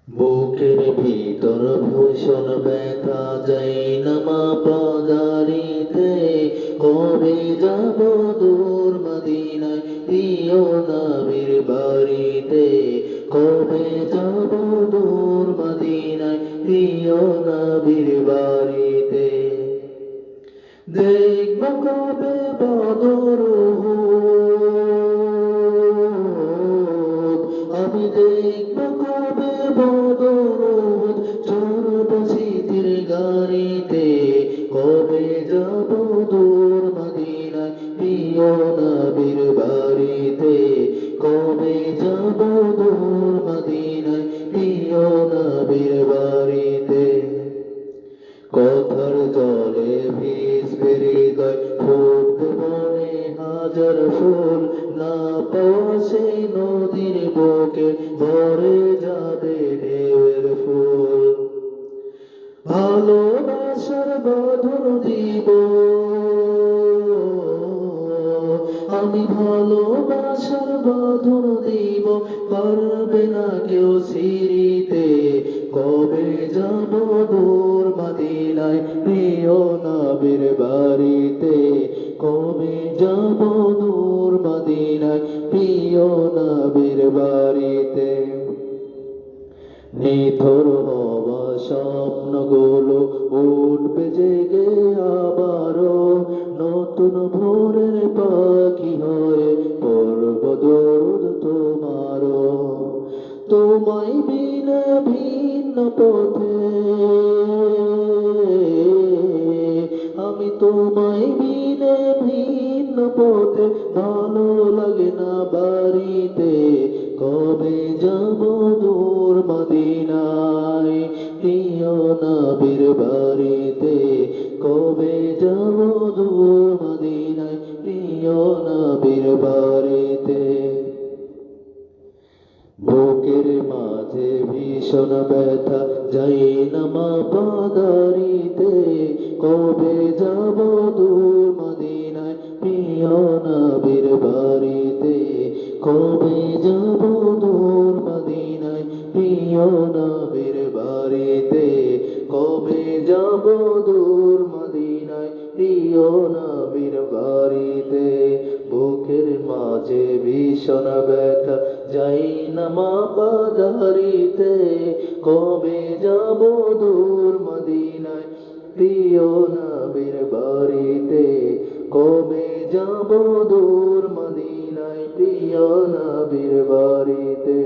বুকের ভিতর ভীষণ ব্যথা যায় না মা পাদারিতে, কবে যাব দূর মদিনায় প্রিয় নবীর বাড়িতে, কবে যাব দূর মদিনায় প্রিয় নবীর বাড়িতে। দেখব কবে বদর উহুদ, আমি দেখব কবে বদর উহুদ, চড়ব শীতের গাড়িতে, কবে যাব দূর মদিনায় প্রিয় নবীর বাড়িতে, কবে যাব দূর মদিনায় প্রিয় নবীর বাড়িতে। কথার জলে ভিজবে হৃদয়, ফুটবে মনে হাজার ফুল, না পাওয়া সেই নদীর বুকে ভরে যাবে ঢেউয়ের ফুল। ভালোবাসার বাঁধন দিব আমি, ভালোবাসার বাঁধন দিব, পারবে না কেউ ছিঁড়িতে, কবে যাব দূর মদিনায় প্রিয় নবীর বাড়িতে, কবে যাব দূর মদিনায় প্রিয় নবীর বাড়িতে। নিথর হওয়া স্বপ্নগুলো উঠবে জেগে আবারও, নতুন ভোরের পাখি হয়ে পড়ব দরুদ তোমারও। তোমায় বিনা ভিন্ন পথে আমি, তোমায় বিনা ভিন্ন পথে ভালো লাগে না বাড়িতে, কবে যাব দূর মদিনায় প্রিয় নবীর বাড়িতে, কবে যাব দূর মদিনায় প্রিয় নবীর বাড়িতে। বুকের মাঝে ভীষণ ব্যথা যাই না মা পাদারিতে, কবে যাব দূর মদিনায় প্রিয় নবীর বাড়িতে, কবে যাব দূর মদিনায় প্রিয় নবীর বাড়িতে, কবে যাব দূর মদিনায় প্রিয় নবীর বাড়িতে। বুকের মাঝে ভীষণ ব্যথা যাই না মা পাদারিতে, কবে যাব দূর মদিনায় প্রিয় নবীর বাড়িতে, কবে যাব দূর মদিনায় প্রিয় নবীর বাড়িতে।